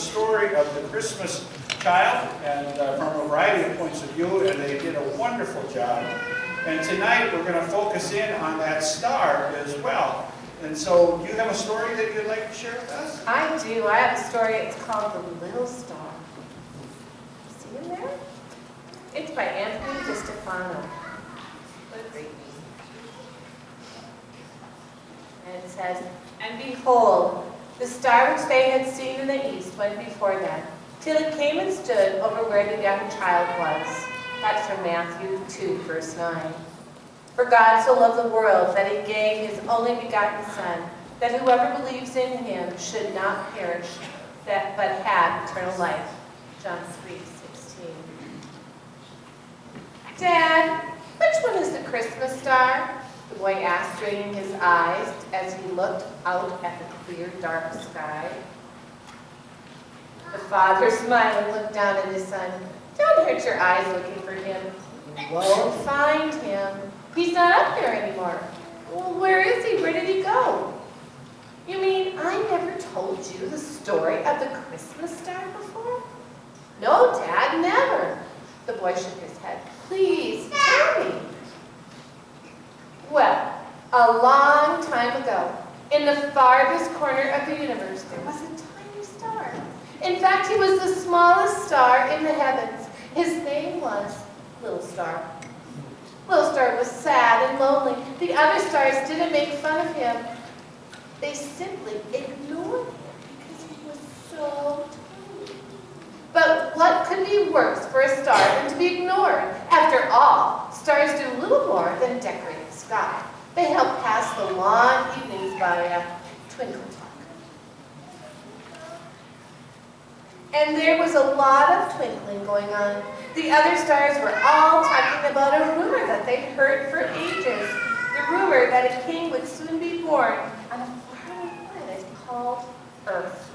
story of the Christmas child, and from a variety of points of view, and they did a wonderful job. And tonight we're going to focus in on that star as well. And so, do you have a story that you'd like to share with us? I do. I have a story. It's called The Little Star. See him there? It's by DeStefano. What a great name. And it says, "And behold, the star which they had seen in the east went before them, till it came and stood over where the young child was." That's from Matthew 2, verse 9. "For God so loved the world that he gave his only begotten Son, that whoever believes in him should not perish, but have eternal life." John 3:16. "Dad, which one is the Christmas star?" the boy asked, straining his eyes as he looked out at the clear, dark sky. The father smiled and looked down at his son. "Don't hurt your eyes looking for him. You won't find him. He's not up there anymore." "Well, where is he? Where did he go?" "You mean I never told you the story of the Christmas star before?" "No, Dad, never." The boy shook his head. "Please, tell me." "Well, a long time ago, in the farthest corner of the universe, there was a tiny star. In fact, he was the smallest star in the heavens. His name was Little Star. Little Star was sad and lonely. The other stars didn't make fun of him. They simply ignored him because he was so tiny. But what could be worse for a star than to be ignored? After all, stars do little more than decorate the sky. They help pass the long evenings by a twinkle talk. And there was a lot of twinkling going on. The other stars were all talking about a rumor that they'd heard for ages. The rumor that a king would soon be born on a faraway planet called Earth.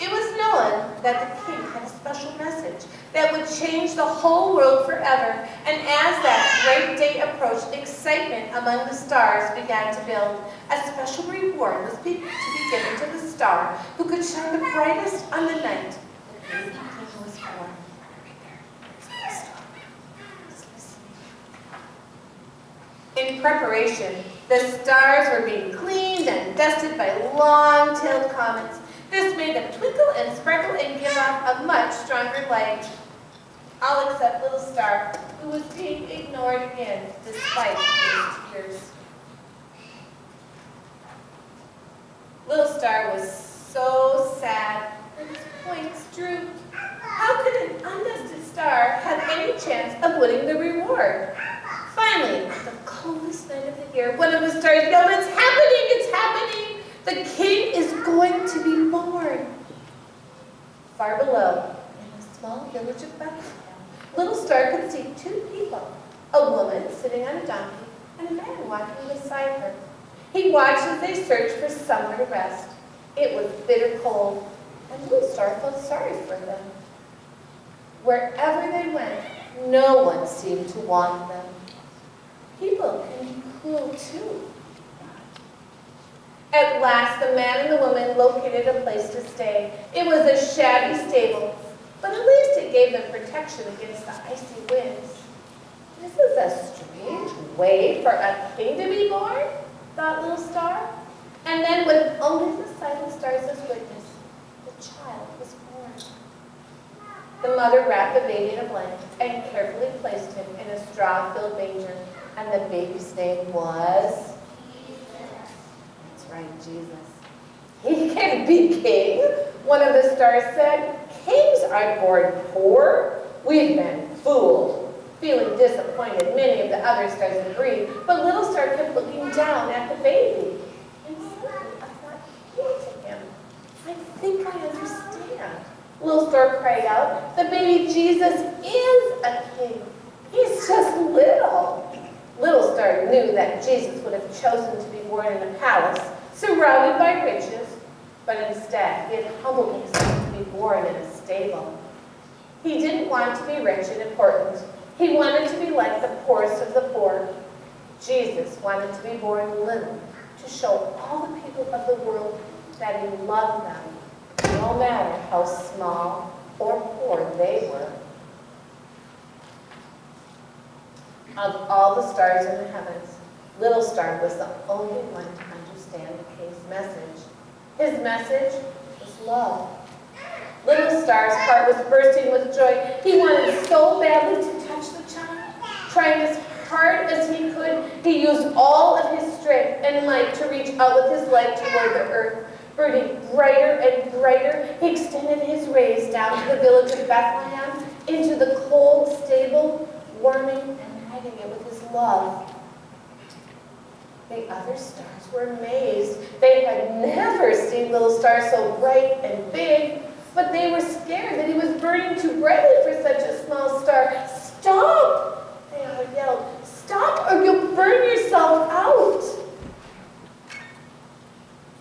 It was known that the king had a special message that would change the whole world forever. And as that great day approached, excitement among the stars began to build. A special reward was to be given to the star who could shine the brightest on the night the baby king was born. Right there. There's the star. He's listening. In preparation, the stars were being cleaned and dusted by long-tailed comets. This made them twinkle and sparkle and give off a much stronger light. All except Little Star, who was being ignored again, despite his tears. Little Star was so sad that his points drooped. How could an undusted star have any chance of winning the reward? Finally, on the coldest night of the year, one of the stars yelled, "It's happening! It's happening! The king is going to be born." Far below, in a small village of Bethlehem, Little Star could see two people, a woman sitting on a donkey and a man walking beside her. He watched as they searched for somewhere to rest. It was bitter cold, and Little Star felt sorry for them. Wherever they went, no one seemed to want them. People can be cruel too. At last, the man and the woman located a place to stay. It was a shabby stable, but at least it gave them protection against the icy winds. "This is a strange way for a king to be born," thought Little Star. And then, with only the silent stars as witness, the child was born. The mother wrapped the baby in a blanket and carefully placed him in a straw-filled manger, and the baby's name was... Right, Jesus. "He can be king," one of the stars said. "Kings aren't born poor. We've been fooled." Feeling disappointed, many of the other stars agreed, but Little Star kept looking down at the baby. And suddenly a thought came to him. "I think I understand." Little Star cried out, "The baby Jesus is a king. He's just little." Little Star knew that Jesus would have chosen to be born in a palace, surrounded by riches, but instead he had humbled himself to be born in a stable. He didn't want to be rich and important. He wanted to be like the poorest of the poor. Jesus wanted to be born little, to show all the people of the world that he loved them no matter how small or poor they were. Of all the stars in the heavens, little star was the only one to understand the king's message. His message was love. Little star's heart was bursting with joy. He wanted so badly to touch the child. Trying as hard as he could, he used all of his strength and might to reach out with his leg toward the earth. Burning brighter and brighter, he extended his rays down to the village of Bethlehem, into the cold stable, warming and hiding it with his love. The other stars were amazed. They had never seen little stars so bright and big, but they were scared that he was burning too brightly for such a small star. "Stop!" they all yelled. "Stop or you'll burn yourself out!"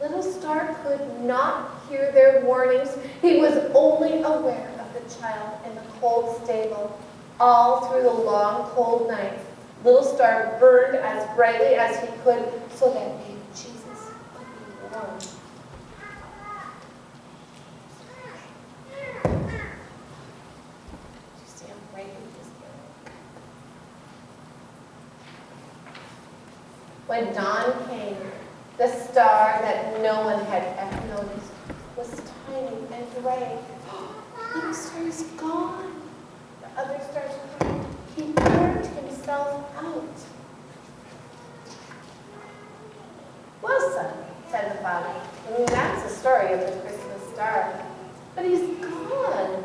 Little Star could not hear their warnings. He was only aware of the child in the cold stable. All through the long, cold night, Little Star burned as brightly as he could so that baby Jesus would be warm. You see him right in this there. When dawn came, the star that no one had ever noticed was tiny and gray. Little Star is gone. The other stars were gone. He burned himself out. "Well, son," said the father, "that's the story of the Christmas star. But he's gone."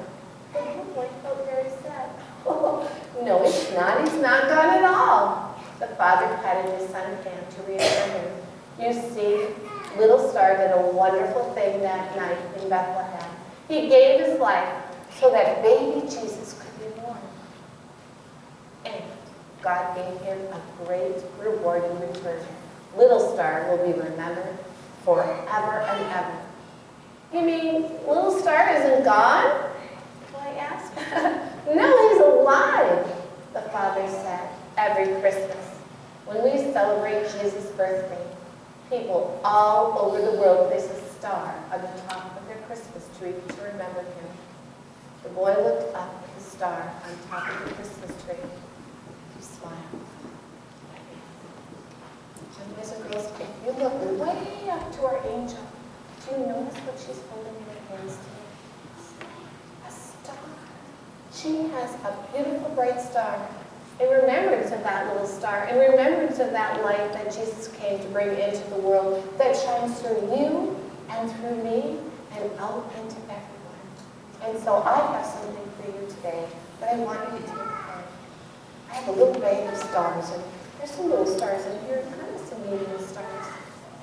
The little boy felt very sad. "Oh, no, it's not. He's not gone at all." The father patted his son's hand to reassure him. You see, Little Star did a wonderful thing that night in Bethlehem. He gave his life so that baby Jesus could be born. And God gave him a great reward in return. Little Star will be remembered forever and ever. "You mean Little Star isn't gone?" the boy asked. "No, he's alive," the father said. Every Christmas, when we celebrate Jesus' birthday, people all over the world place a star on the top of their Christmas tree to remember him. The boy looked up at the star on top of the Christmas tree. He smiled. Boys and girls, if you look way up to our angel, do you notice what she's holding in her hands today? A star. She has a beautiful bright star. In remembrance of that little star, in remembrance of that light that Jesus came to bring into the world, that shines through you and through me and out into everyone. And so I have something for you today that I want you to take home. I have a little bag of stars, and there's some little stars in here, kind of some medium stars,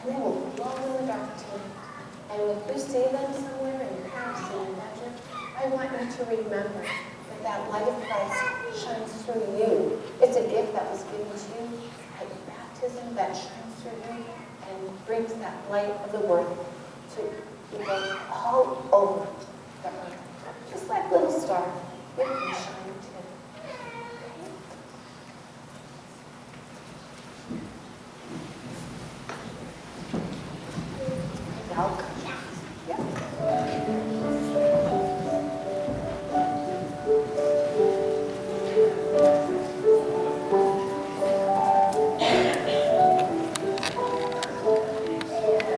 and they will glow in the dark tonight. And if you see them somewhere in your house, in your bedroom, I want you to remember that light of Christ shines through you. It's a gift that was given to you at your baptism that shines through you and brings that light of the Word to people all over the earth. Just like little star, it can shine too. Okay? Welcome.